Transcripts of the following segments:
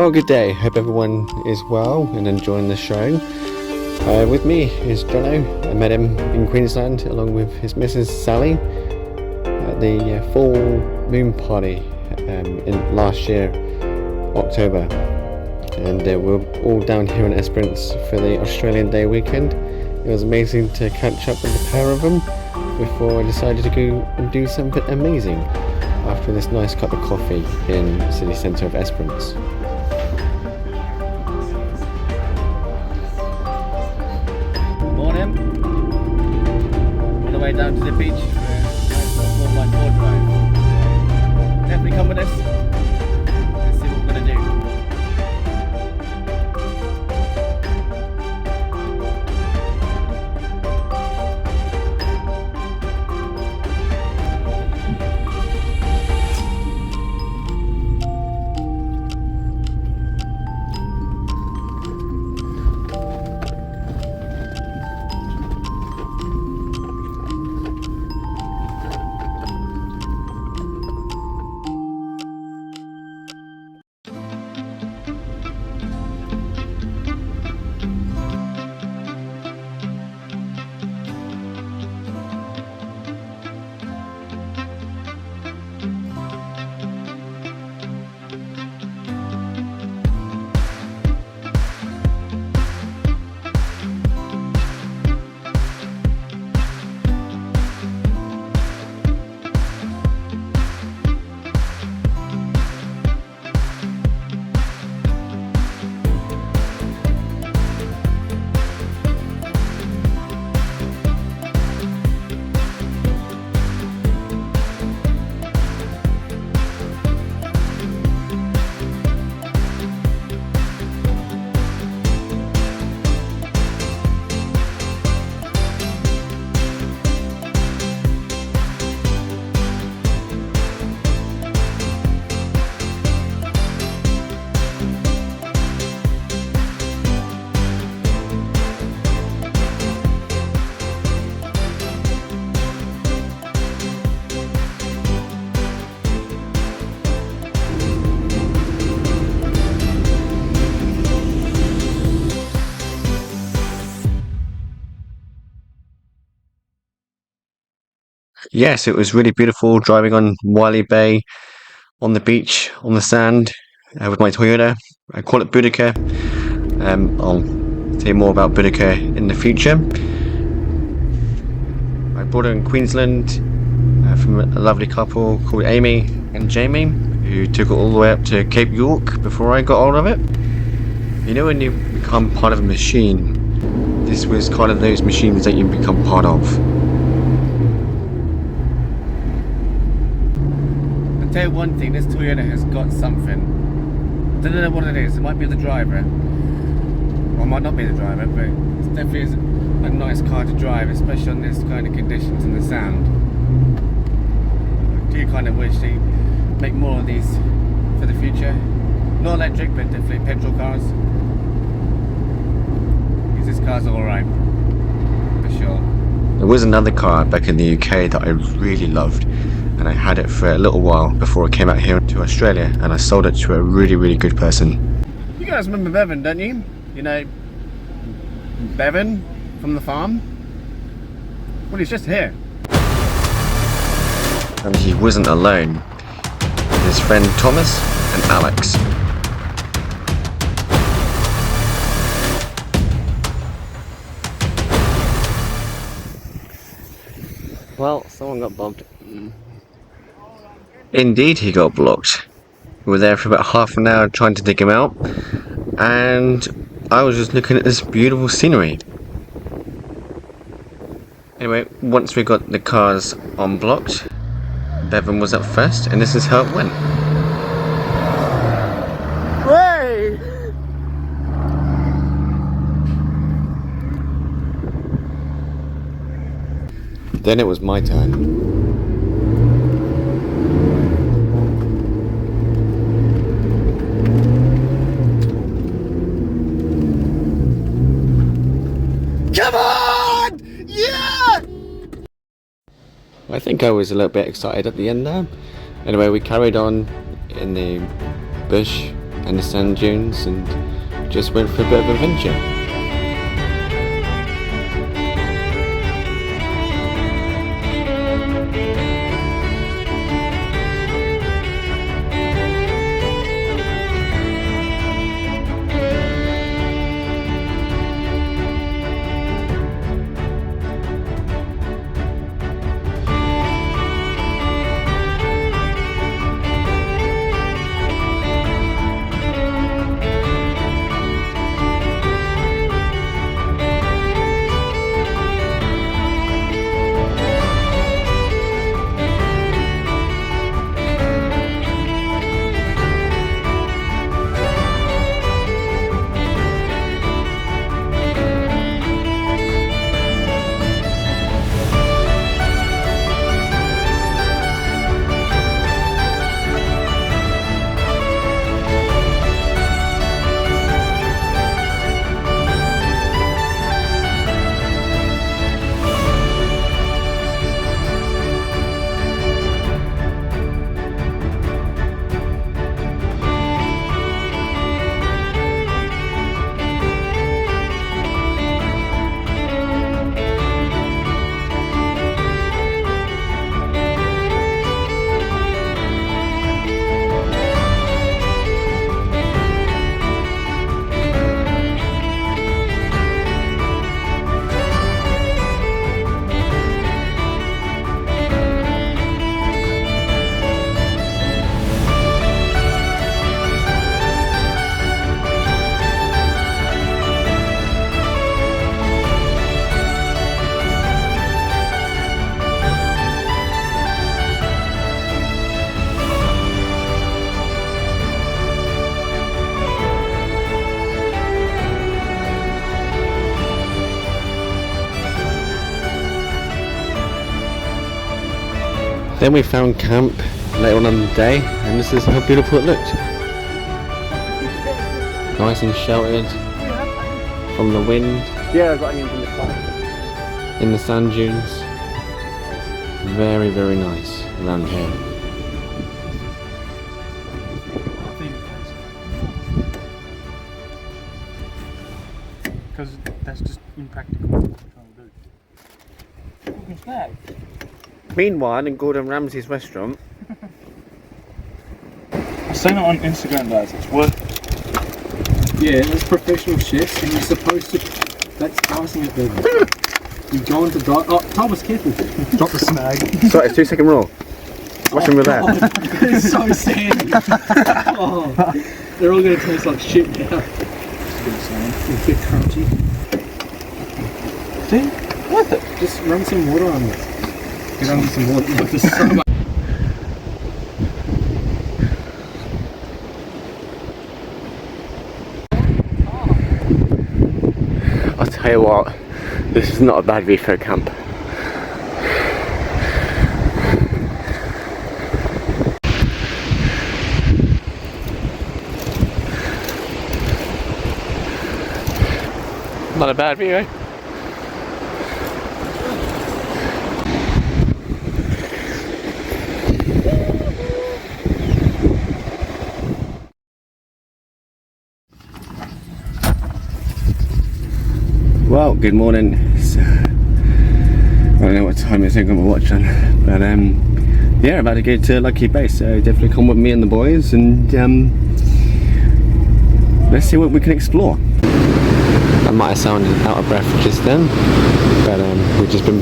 Well, good day. Hope everyone is well and enjoying the show. With me is Jono. I met him in Queensland along with his Mrs. Sally at the full moon party in last year, October. And we're all down here in Esperance for the Australian Day weekend. It was amazing to catch up with the pair of them before I decided to go and do something amazing after this nice cup of coffee in the city centre of Esperance. Morning. On the way down to the beach for a 4x4 drive. Definitely come with us. Let's see what we're going to do. Yes, it was really beautiful driving on Wiley Bay on the beach, on the sand with my Toyota. I call it Boudica. I'll tell you more about Boudica in the future. I bought her in Queensland from a lovely couple called Amy and Jamie, who took it all the way up to Cape York before I got hold of it. You know, when you become part of a machine, this was kind of those machines that you become part of. I'll tell you one thing, this Toyota has got something. I don't know what it is. It might be the driver, or it might not be the driver, but it definitely is a nice car to drive, especially on this kind of conditions and the sound. I do kind of wish they make more of these for the future. Not electric, but definitely petrol cars. Because this car's alright, for sure. There was another car back in the UK that I really loved, and I had it for a little while before I came out here to Australia, and I sold it to a really, really good person. You guys remember Bevan, don't you? You know, Bevan from the farm? Well, he's just here. And he wasn't alone. His friend Thomas and Alex. Well, someone got bumped. Indeed, he got blocked. We were there for about half an hour trying to dig him out, and I was just looking at this beautiful scenery. Anyway, once we got the cars unblocked, Bevan was up first, and this is how it went. Hey! Then it was my turn. Come on! Yeah! I think I was a little bit excited at the end there. Anyway, we carried on in the bush and the sand dunes, and just went for a bit of adventure. Then we found camp later on in the day, and this is how beautiful it looked. Nice and sheltered from the wind. Yeah, I got onions in the car. In the sand dunes. Very, very nice around here. Because that's just impractical what we're trying to do. What's that? Meanwhile, in Gordon Ramsay's restaurant, I've seen it on Instagram, guys. It's worth it. Yeah, that's professional chefs, and you're supposed to. That's passing it there. You go into dive. Oh, Thomas, careful. Drop the snag. sorry, it's 2 second rule. What's wrong with that? It's so sandy. Oh, they're all going to taste like shit now. It's a bit crunchy. See? Worth it. Just run some water on it. Get under some water. But there's so much. I'll tell you what, this is not a bad view for a camp. Not a bad view, eh? Well, good morning. So, I don't know what time it's on my watch on, but yeah, about to go to Lucky Base. So definitely come with me and the boys, and let's see what we can explore. I might have sounded out of breath just then, but we've just been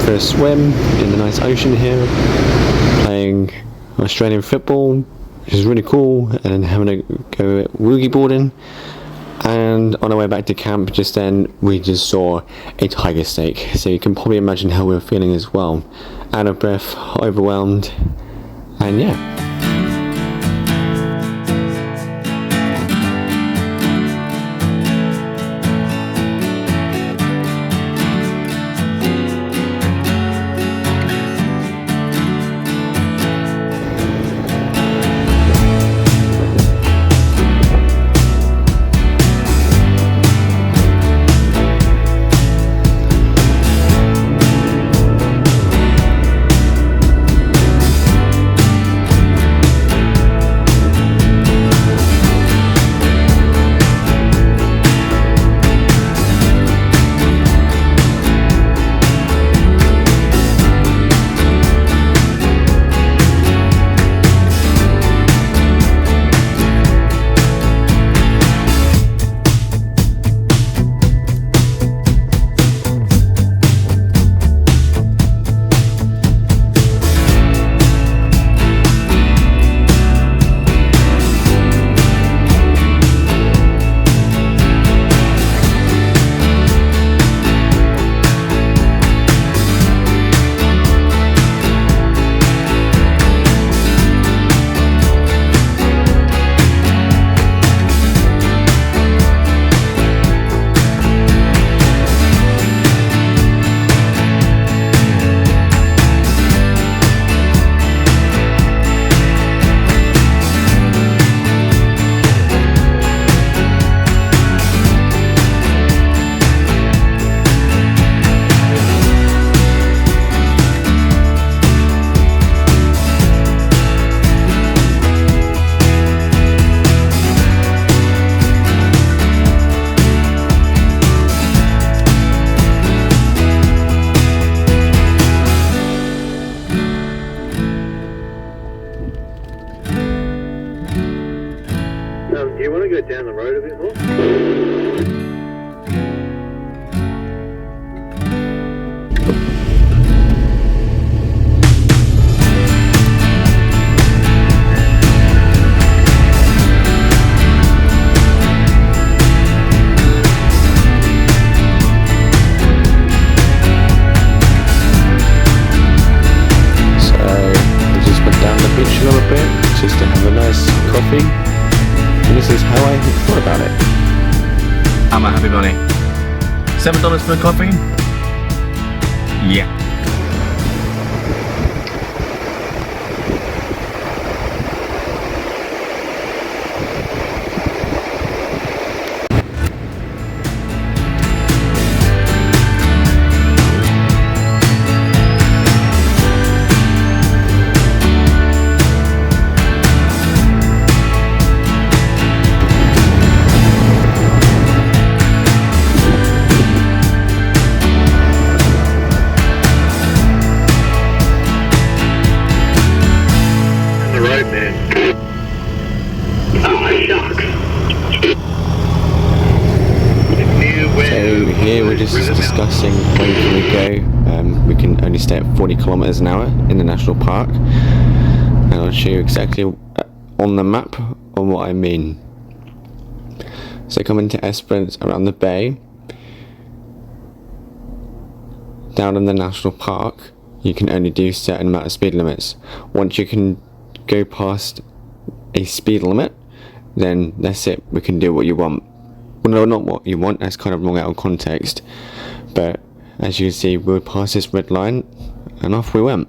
for a swim in the nice ocean here, playing Australian football, which is really cool, and having a go at woogie boarding. And on our way back to camp just then, we just saw a tiger snake, so you can probably imagine how we were feeling as well. Out of breath, overwhelmed, and yeah. Do you want to go down the road a bit more? A little bit just to have a nice coffee, and this is how I thought about it. I'm a happy bunny. $7 for a coffee? Yeah. So here we're just discussing when can we go. We can only stay at 40 kilometers an hour in the national park, and I'll show you exactly on the map on what I mean. So coming to Esperance around the bay, down in the national park you can only do certain amount of speed limits. Once you can go past a speed limit, then that's it, we can do what you want. Well, no, not what you want, that's kind of wrong out of context, but as you can see, we passed this red line and off we went.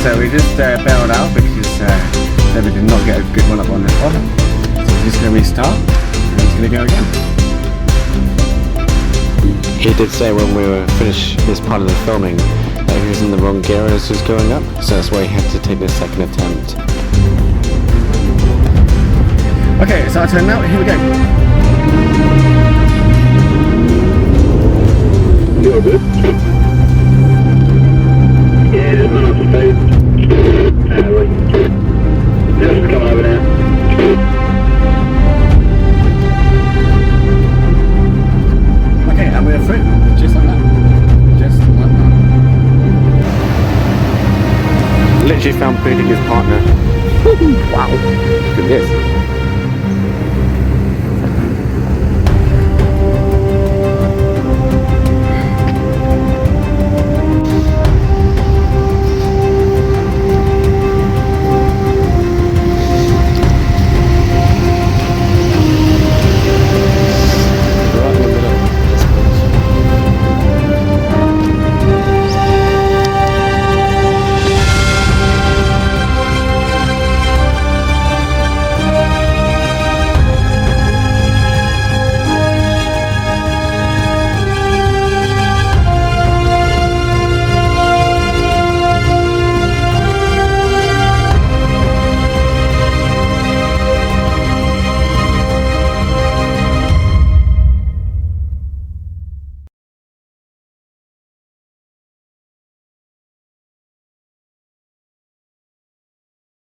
So we just bailed out because David did not get a good one up on this one. So we're just going to restart and it's going to go again. He did say when we were finished this part of the filming that he was in the wrong gear as it was going up, so that's why he had to take the second attempt. Okay, it's our turn now, here we go. You're good? Yeah, there's none off the speed. Just come over now. Okay, and we're through, just like that. Just like that. Literally found Booting his partner. Wow, look at this.